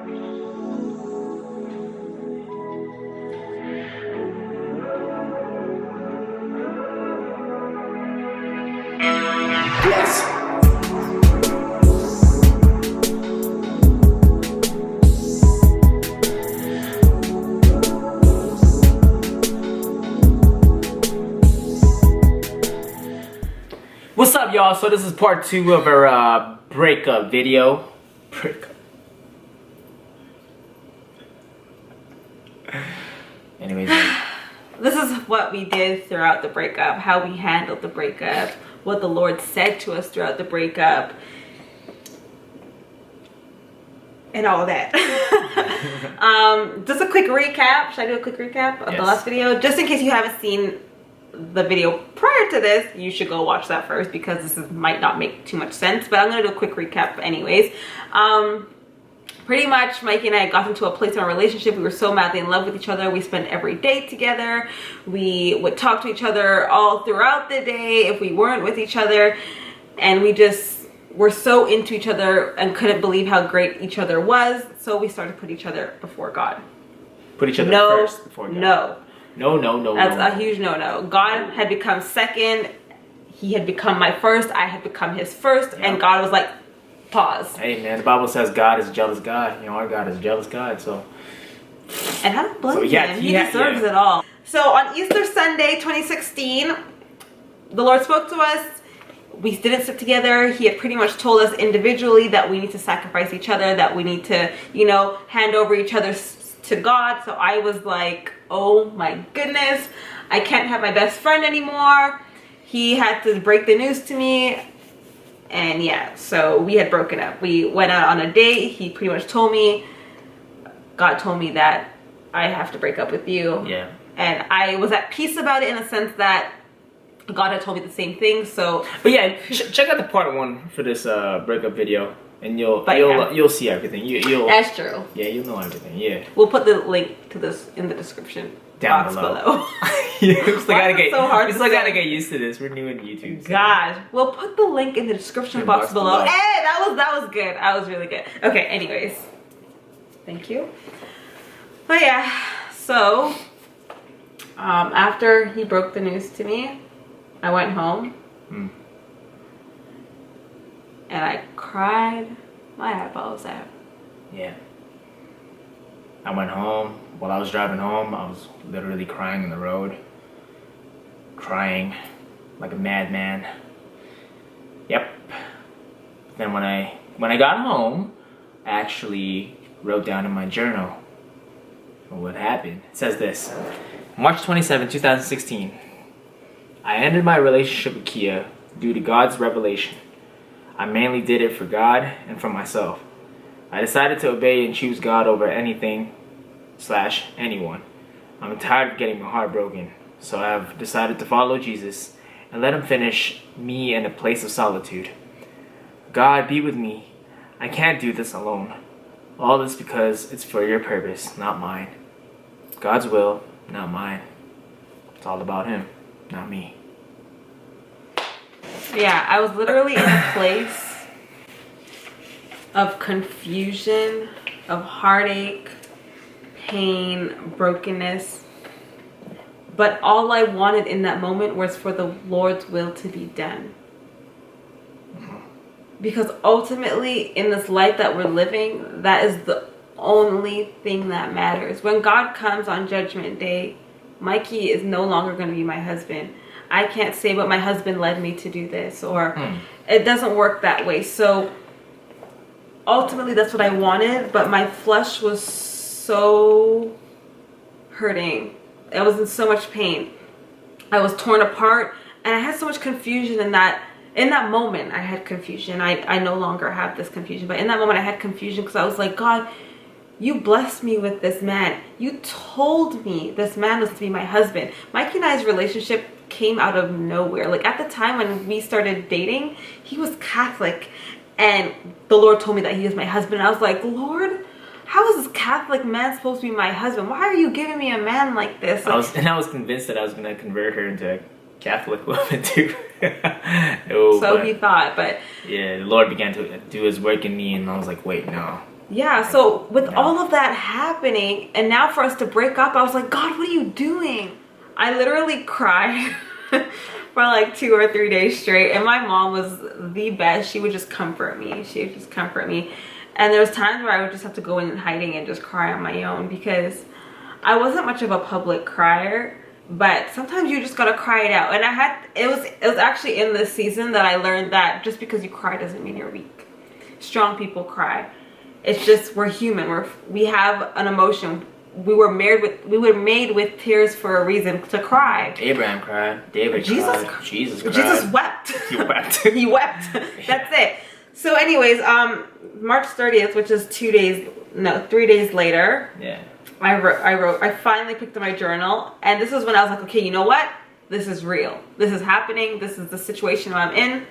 Yes. What's up, y'all? So this is part 2 of our breakup video. Breakup. Anyways, this is what we did throughout the breakup, how we handled the breakup, what the Lord said to us throughout the breakup, and all that. Just a quick recap. Should I do a quick recap of the last video? Just in case you haven't seen the video prior to this, you should go watch that first because might not make too much sense, but I'm gonna do a quick recap anyways. Pretty much Mikey and I got into a place in our relationship. We were so madly in love with each other. We spent every day together. We would talk to each other all throughout the day if we weren't with each other, and we just were so into each other and couldn't believe how great each other was. So we started to put each other before God. Put each other first before God. No. That's no. a huge no. God had become second. He had become my first. I had become his first. And God was like, pause. Hey man, the Bible says God is a jealous God. You know, our God is a jealous God, so. And I don't blame him. He deserves it all. So on Easter Sunday 2016, the Lord spoke to us. We didn't sit together. He had pretty much told us individually that we need to sacrifice each other, that we need to, you know, hand over each other to God. So I was like, oh my goodness, I can't have my best friend anymore. He had to break the news to me. And yeah, so we had broken up. We went out on a date. He pretty much told me, God told me that I have to break up with you. Yeah. And I was at peace about it in the sense that God had told me the same thing. So, but yeah, check out the part 1 for this breakup video, and you'll see everything. You'll. That's true. Yeah, you'll know everything. Yeah. We'll put the link to this in the description down below. Yeah, we still gotta get used to this. We're new in YouTube. So. God, we'll put the link in the description box below. Hey, that was good. That was really good. Okay, anyways, thank you. But yeah, so after he broke the news to me, I went home and I cried my eyeballs out. Yeah. I went home. While I was driving home, I was literally crying on the road. Crying like a madman. Yep. Then when I got home, I actually wrote down in my journal what happened. It says this. March 27, 2016. I ended my relationship with Kiah due to God's revelation. I mainly did it for God and for myself. I decided to obey and choose God over anything/anyone. I'm tired of getting my heart broken, so I've decided to follow Jesus and let him finish me in a place of solitude. God, be with me. I can't do this alone. All this because it's for your purpose, not mine. God's will, not mine. It's all about him, not me. Yeah, I was literally in a place of confusion, of heartache, pain, brokenness. But all I wanted in that moment was for the Lord's will to be done. Because ultimately, in this life that we're living, that is the only thing that matters. When God comes on Judgment Day, Mikey is no longer going to be my husband. I can't say, but my husband led me to do this, or it doesn't work that way. So ultimately, that's what I wanted, but my flesh was so hurting. I was in so much pain. I was torn apart, and I had so much confusion in that moment. I had confusion. I no longer have this confusion, but in that moment I had confusion because I was like, God, you blessed me with this man. You told me this man was to be my husband. Mikey and I's relationship came out of nowhere. Like at the time when we started dating, he was Catholic, and the Lord told me that he was my husband. And I was like, Lord, how is this Catholic man supposed to be my husband? Why are you giving me a man like this? I was convinced that I was going to convert her into a Catholic woman too. He thought, but yeah, the Lord began to do his work in me, and I was like, wait, no, Yeah, so with No. all of that happening, and now for us to break up, I was like, God, what are you doing? I literally cried for like 2 or 3 days straight, and my mom was the best. She would just comfort me. She would just comfort me. And there was times where I would just have to go in hiding and just cry on my own, because I wasn't much of a public crier, but sometimes you just gotta cry it out. And it was actually in this season that I learned that just because you cry doesn't mean you're weak. Strong people cry. It's just, we're human. We have an emotion. We were made with tears for a reason, to cry. Abraham cried. David cried. Jesus cried. Jesus wept. He wept. He wept. That's it. So anyways, March 30th, which is 3 days later. Yeah. I finally picked up my journal, and this is when I was like, okay, you know what? This is real. This is happening. This is the situation I'm in.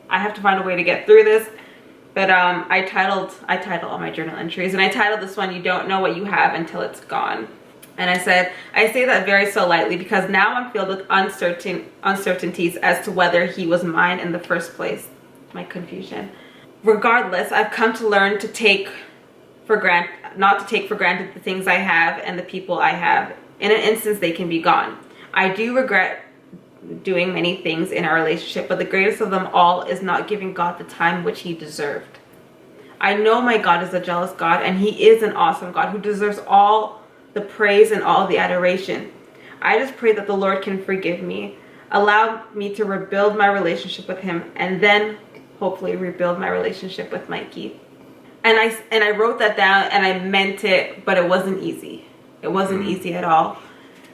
I have to find a way to get through this. But I titled all my journal entries, and I titled this one, "You Don't Know What You Have Until It's Gone." And I said, I say that very so lightly, because now I'm filled with uncertainties as to whether he was mine in the first place. My confusion. Regardless, I've come to learn to not to take for granted the things I have and the people I have. In an instance, they can be gone. I do regret doing many things in our relationship, but the greatest of them all is not giving God the time which he deserved. I know my God is a jealous God, and he is an awesome God who deserves all the praise and all the adoration. I just pray that the Lord can forgive me, allow me to rebuild my relationship with him, and then hopefully rebuild my relationship with Mikey. And I wrote that down, and I meant it, but it wasn't easy. It wasn't easy at all.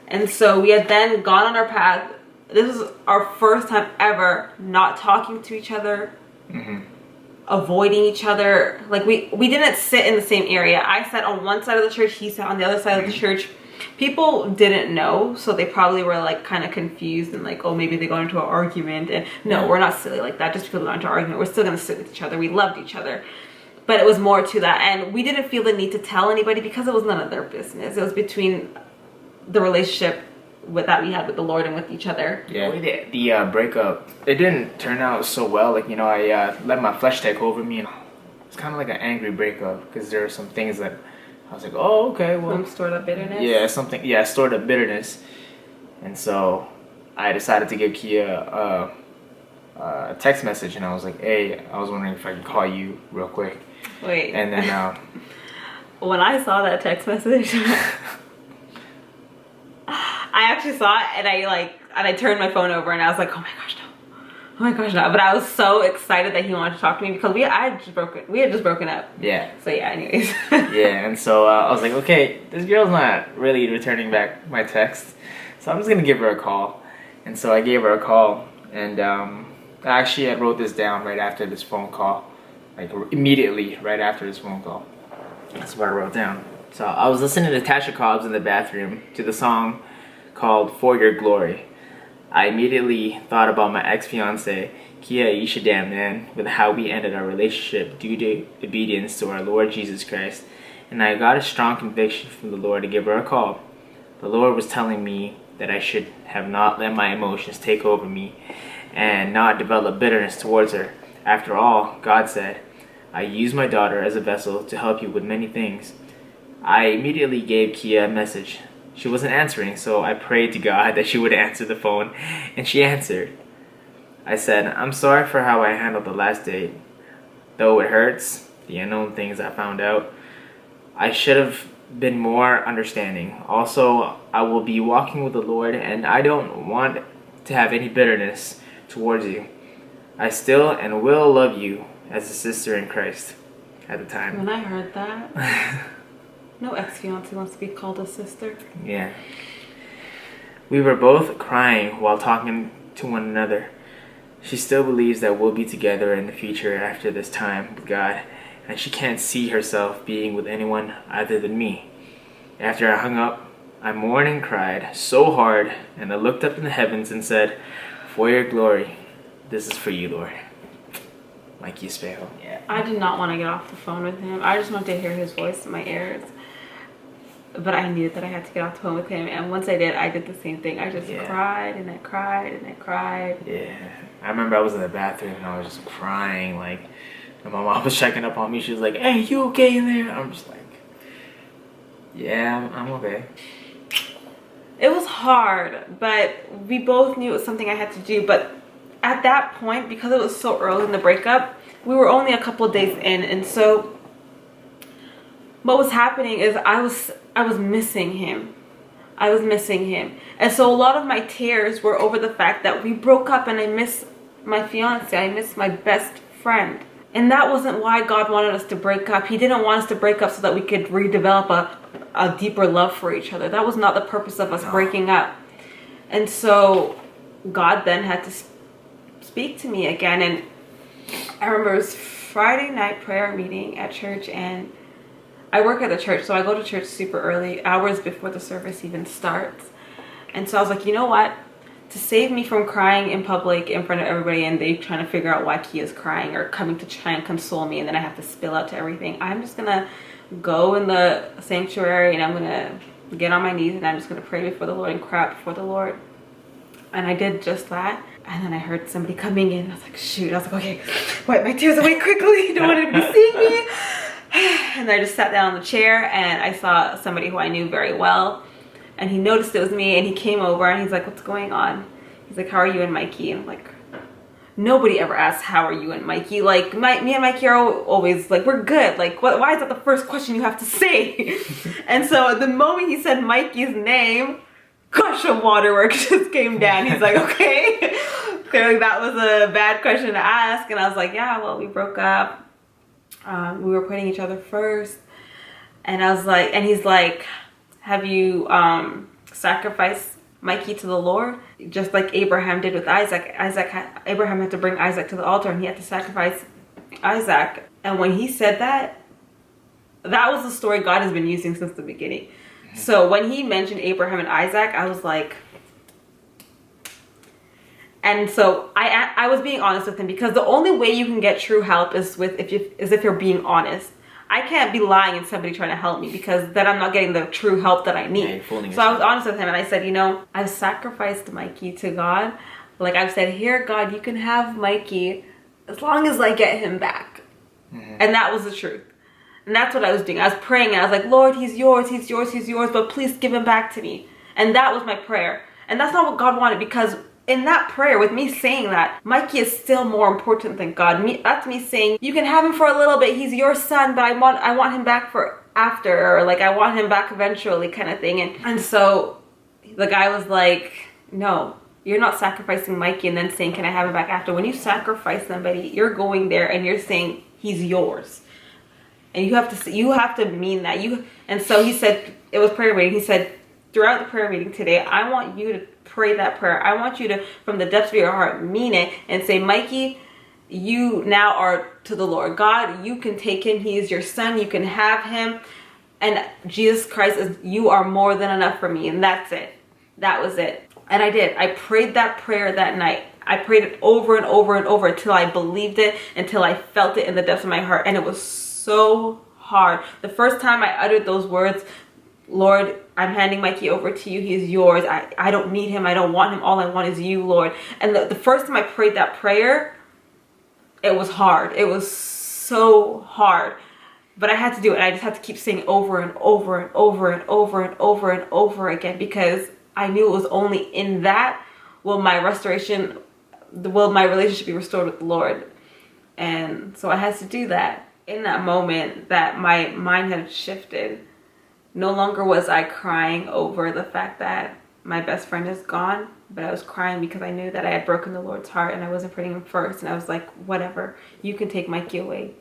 And so we had then gone on our path. This was our first time ever not talking to each other, avoiding each other. Like we didn't sit in the same area. I sat on one side of the church, he sat on the other side of the church. People didn't know, so they probably were like kind of confused and like, oh, maybe they got into an argument. And no, we're not silly like that. Just because we got into an argument, we're still gonna sit with each other. We loved each other. But it was more to that, and we didn't feel the need to tell anybody because it was none of their business. It was between the relationship that we had with the Lord and with each other. Yeah, the breakup, it didn't turn out so well. Like, I let my flesh take over me, and it's kind of like an angry breakup, because there are some things that I was like, oh, okay, well, Some stored up bitterness. Yeah, stored up bitterness, and so I decided to give Kiah a text message, and I was like, hey, I was wondering if I could call you real quick. Wait. And then when I saw that text message, I actually saw it, and I turned my phone over, and I was like, oh my gosh, no. But I was so excited that he wanted to talk to me, because we had just broken up. Yeah. So yeah, anyways. Yeah, and so I was like, okay, this girl's not really returning back my text, so I'm just gonna give her a call. And so I gave her a call, and actually I wrote this down right after this phone call, like immediately right after this phone call. That's what I wrote down. So I was listening to Tasha Cobbs in the bathroom to the song called For Your Glory. I immediately thought about my ex-fiance, Kiah, you should damn man, with how we ended our relationship due to obedience to our Lord Jesus Christ. And I got a strong conviction from the Lord to give her a call. The Lord was telling me that I should have not let my emotions take over me and not develop bitterness towards her. After all, God said, I use my daughter as a vessel to help you with many things. I immediately gave Kiah a message. She wasn't answering, so I prayed to God that she would answer the phone, and she answered. I said, I'm sorry for how I handled the last date. Though it hurts, the unknown things I found out, I should have been more understanding. Also, I will be walking with the Lord, and I don't want to have any bitterness towards you. I still and will love you as a sister in Christ. At the time. When I heard that, no ex-fiance wants to be called a sister. Yeah. We were both crying while talking to one another. She still believes that we'll be together in the future after this time with God, and she can't see herself being with anyone other than me. After I hung up, I mourned and cried so hard, and I looked up in the heavens and said, For your glory, this is for you, Lord. Mikey Espejo. Yeah, I did not want to get off the phone with him. I just wanted to hear his voice in my ears. But I knew that I had to get off the phone with him, and once I did the same thing. I just cried and I cried and I cried. Yeah, I remember I was in the bathroom and I was just crying, like And my mom was checking up on me. She was like, "Hey, you okay in there?" I'm just like, "Yeah, I'm okay." It was hard, but we both knew it was something I had to do. But at that point, because it was so early in the breakup, we were only a couple of days in, and so what was happening is I was missing him. I was missing him. And so a lot of my tears were over the fact that we broke up and I miss my fiance. I miss my best friend. And that wasn't why God wanted us to break up. He didn't want us to break up so that we could redevelop a deeper love for each other. That was not the purpose of us breaking up. And so God then had to speak to me again. And I remember it was Friday night prayer meeting at church, and I work at the church, so I go to church super early, hours before the service even starts. And so I was like, you know what? To save me from crying in public in front of everybody and they trying to figure out why Kiah is crying or coming to try and console me, and then I have to spill out to everything, I'm just gonna go in the sanctuary and I'm gonna get on my knees and I'm just gonna pray before the Lord and cry out before the Lord. And I did just that. And then I heard somebody coming in. I was like, shoot. I was like, okay, wipe my tears away quickly. You don't want to be seeing me. And I just sat down on the chair and I saw somebody who I knew very well. And he noticed it was me and he came over and he's like, what's going on? He's like, how are you and Mikey? And I'm like, nobody ever asks, how are you and Mikey? Like, me and Mikey are always like, we're good. Like, why is that the first question you have to say? And so the moment he said Mikey's name, gush of waterworks just came down. He's like, okay. Clearly that was a bad question to ask. And I was like, yeah, well, we broke up. We were putting each other first. And I was like, and he's like, have you sacrificed Mikey to the Lord? Just like Abraham did with Isaac. Abraham had to bring Isaac to the altar and he had to sacrifice Isaac. And when he said that, that was the story God has been using since the beginning. So when he mentioned Abraham and Isaac, I was like, and so I was being honest with him, because the only way you can get true help is if you're being honest. I can't be lying and somebody trying to help me, because then I'm not getting the true help that I need. Yeah, so I was honest with him and I said, you know, I've sacrificed Mikey to God. Like I've said, here, God, you can have Mikey as long as I get him back. And that was the truth. And that's what I was doing. I was praying and I was like, Lord, he's yours, he's yours, he's yours, but please give him back to me. And that was my prayer. And that's not what God wanted, because in that prayer, with me saying that, Mikey is still more important than God. That's me saying, you can have him for a little bit, he's your son, but I want him back for after, or like I want him back eventually, kind of thing. And so the guy was like, no, you're not sacrificing Mikey and then saying, can I have him back after? When you sacrifice somebody, you're going there and you're saying he's yours. And you have to mean that. And so he said, it was prayer meeting. He said, throughout the prayer meeting today, I want you to pray that prayer. I want you to, from the depths of your heart, mean it and say, Mikey, you now are to the Lord. God, you can take him. He is your son. You can have him. And Jesus Christ, you are more than enough for me. And that's it. That was it. And I did. I prayed that prayer that night. I prayed it over and over and over until I believed it, until I felt it in the depths of my heart. And it was so hard. The first time I uttered those words, Lord, I'm handing Mikey over to you. He is yours. I don't need him. I don't want him. All I want is you, Lord. And the first time I prayed that prayer, it was hard. It was so hard. But I had to do it. I just had to keep saying over and over and over and over and over and over again, because I knew it was only in that will my relationship be restored with the Lord. And so I had to do that. In that moment, that my mind had shifted. No longer was I crying over the fact that my best friend is gone, but I was crying because I knew that I had broken the Lord's heart and I wasn't putting him first. And I was like, whatever, you can take Mikey away.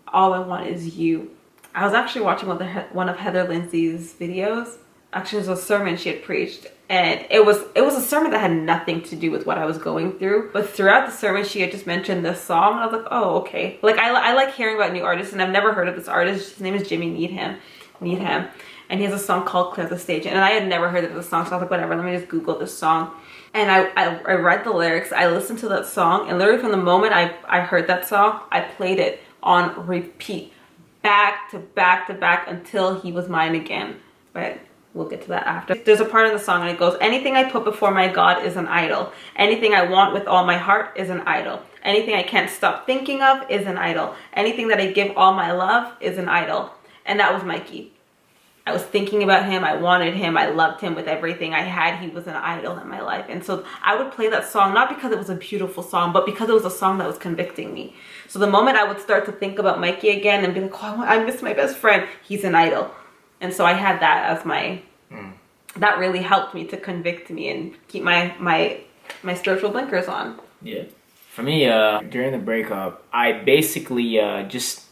All I want is you. I was actually watching one of Heather Lindsay's videos. Actually, it was a sermon she had preached, and it was a sermon that had nothing to do with what I was going through. But throughout the sermon, she had just mentioned this song, and I was like, oh, okay. Like I like hearing about new artists, and I've never heard of this artist. His name is Jimmy Needham, and he has a song called "Clear the Stage," and I had never heard of the song, so I was like, whatever. Let me just Google this song, and I read the lyrics. I listened to that song, and literally from the moment I heard that song, I played it on repeat, back to back to back, until he was mine again. But we'll get to that after. There's a part of the song and it goes, anything I put before my God is an idol. Anything I want with all my heart is an idol. Anything I can't stop thinking of is an idol. Anything that I give all my love is an idol. And that was Mikey. I was thinking about him. I wanted him. I loved him with everything I had. He was an idol in my life. And so I would play that song, not because it was a beautiful song, but because it was a song that was convicting me. So the moment I would start to think about Mikey again and be like, oh, I miss my best friend, he's an idol. And so I had that as my, that really helped me to convict me and keep my spiritual blinkers on. Yeah. For me, during the breakup, I basically just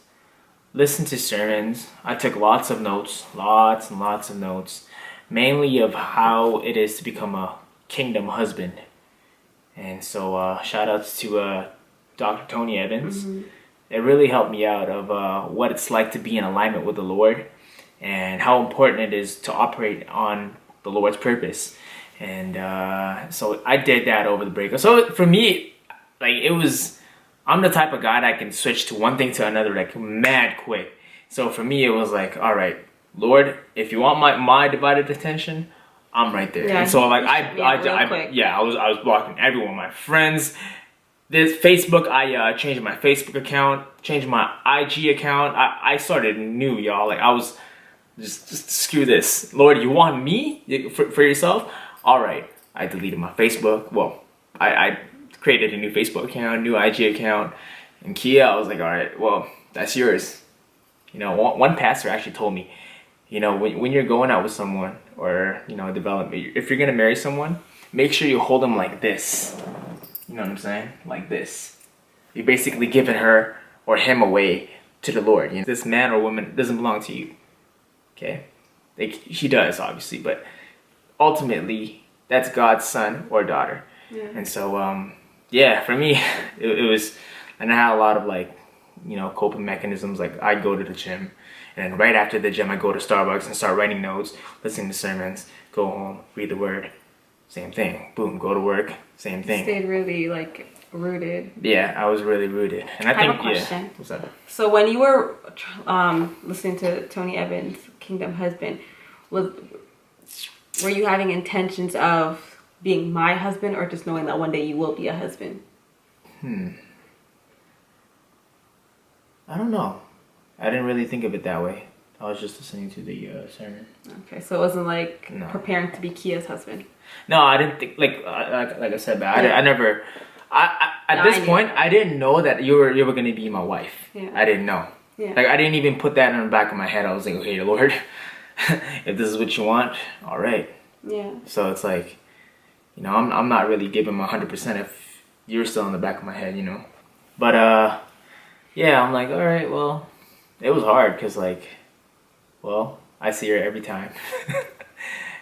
listened to sermons. I took lots and lots of notes, mainly of how it is to become a kingdom husband. And so shout outs to Dr. Tony Evans. It really helped me out of what it's like to be in alignment with the Lord and how important it is to operate on the Lord's purpose. And so I did that over the breakup. So for me, like, it was, I'm the type of guy that can switch to one thing to another like mad quick. So for me, it was like, all right, Lord, if you want my divided attention, I'm right there. Yeah, and so like I was blocking everyone, my friends. This Facebook, I changed my Facebook account, changed my IG account. I started new, y'all. Like, I was just screw this. Lord, you want me for yourself? All right. I deleted my Facebook. Well, I created a new Facebook account, new IG account, and Kiah, I was like, all right, well, that's yours. You know, one pastor actually told me, you know, when you're going out with someone or, you know, development, if you're gonna marry someone, make sure you hold them like this. You know what I'm saying? Like this. You're basically giving her or him away to the Lord. You know, this man or woman doesn't belong to you. Okay? She does, obviously, but ultimately, that's God's son or daughter. Yeah. And so, yeah, for me, it was, and I had a lot of, like, you know, coping mechanisms. Like, I'd go to the gym, and then right after the gym, I'd go to Starbucks and start writing notes, listening to sermons, go home, read the word, same thing. Boom, go to work, same thing. Stayed really, like, rooted. Yeah, I was really rooted. And I think, have a question. Yeah. What's up? So when you were listening to Tony Evans' Kingdom Husband, were you having intentions of being my husband, or just knowing that one day you will be a husband? I don't know. I didn't really think of it that way. I was just listening to the sermon. Okay, so it wasn't like No. preparing to be Kia's husband. No, I didn't think, like I said, but I never. At this point, I didn't know that you were gonna be my wife. Yeah. I didn't know. Yeah. Like, I didn't even put that in the back of my head. I was like, okay, Lord, if this is what you want, all right. Yeah. So it's like, you know, I'm not really giving my 100% if you're still in the back of my head, you know. But yeah, I'm like, all right, well, it was hard because, like, well, I see her every time.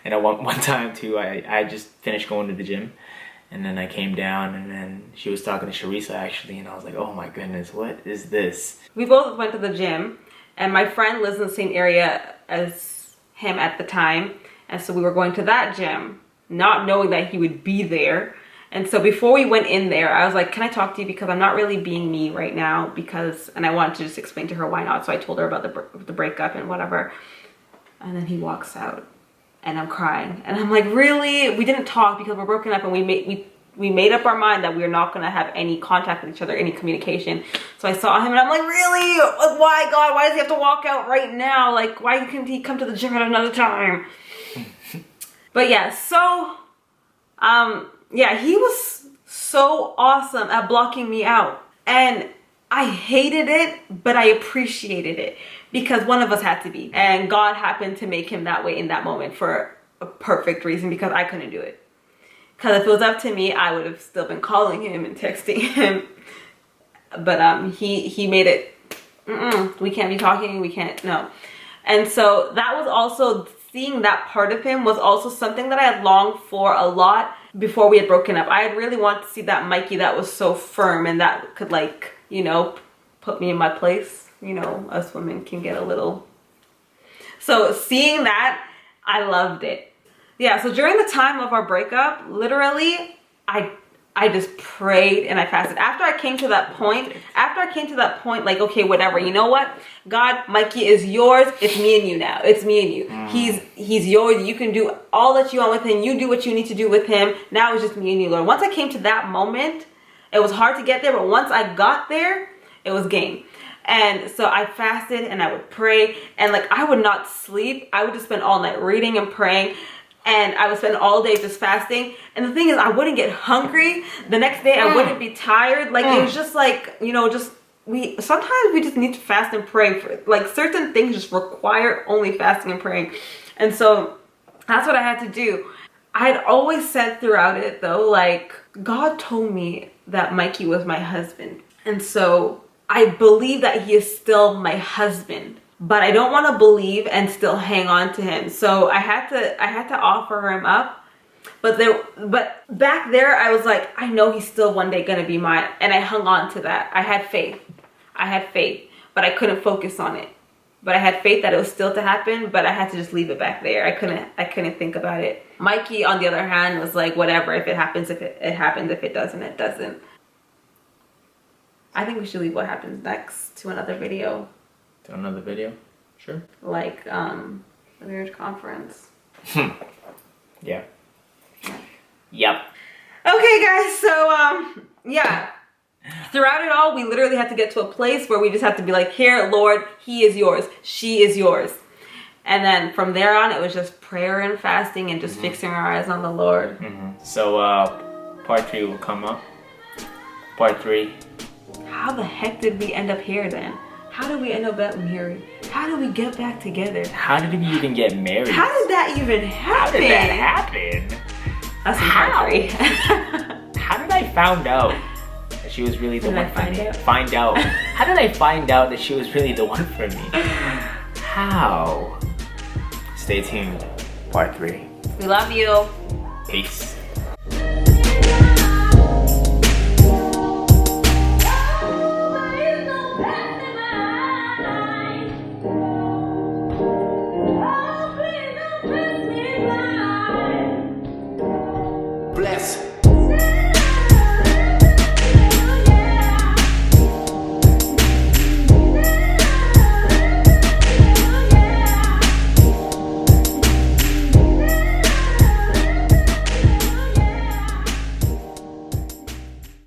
And at one time too, I just finished going to the gym, and then I came down, and then she was talking to Sharisa actually, and I was like, oh my goodness, what is this? We both went to the gym, and my friend lives in the same area as him at the time, and so we were going to that gym, not knowing that he would be there. And so before we went in there, I was like, can I talk to you, because I'm not really being me right now, because, and I wanted to just explain to her why not. So I told her about the breakup and whatever. And then he walks out, and I'm crying, and I'm like, really? We didn't talk because we're broken up, and we made up our mind that we were not going to have any contact with each other, any communication. So I saw him, and I'm like, really? Like, why, God? Why does he have to walk out right now? Like, why can't he come to the gym at another time? But yeah, so yeah, he was so awesome at blocking me out, and I hated it, but I appreciated it, because one of us had to be, and God happened to make him that way in that moment for a perfect reason, because I couldn't do it. Because if it was up to me, I would have still been calling him and texting him, but he made it, we can't be talking, we can't, no. And so that was also, seeing that part of him was also something that I had longed for a lot before we had broken up. I had really wanted to see that Mikey that was so firm and that could, like, you know, put me in my place. You know, us women can get a little. So seeing that, I loved it. Yeah, so during the time of our breakup, literally, I just prayed and I fasted. After I came to that point, like, okay, whatever, you know what? God, Mikey is yours. It's me and you now. It's me and you. He's yours. You can do all that you want with him. You do what you need to do with him. Now it's just me and you, Lord. Once I came to that moment, It was hard to get there, but once I got there, it was game. And so I fasted and I would pray, and like I would not sleep. I would just spend all night reading and praying, and I would spend all day just fasting. And the thing is, I wouldn't get hungry. The next day I wouldn't be tired. Like it was just like, you know, just sometimes we just need to fast and pray for like certain things just require only fasting and praying. And so that's what I had to do. I had always said throughout it though, like God told me that Mikey was my husband. And so I believe that he is still my husband, but I don't want to believe and still hang on to him. So I had to offer him up. But back there I was like, I know he's still one day going to be mine. And I hung on to that. I had faith, but I couldn't focus on it. But I had faith that it was still to happen, but I had to just leave it back there. I couldn't think about it. Mikey, on the other hand, was like, whatever, if it happens, if it happens, if it doesn't, it doesn't. I think we should leave what happens next to another video. To another video? Sure. Like, the marriage conference. Yeah. Yep. Okay, guys, so, yeah. Throughout it all, we literally had to get to a place where we just had to be like, here, Lord, he is yours, she is yours. And then from there on, it was just prayer and fasting and just fixing our eyes on the Lord. So, part 3 will come up. Part 3. How the heck did we end up here then? How did we end up married? How did we get back together? How did we even get married? How did that even happen? How did that happen? That's in part 3. How did I find out that she was really the one for me? Find out? How did I find out that she was really the one for me? How? Stay tuned. Part 3. We love you. Peace.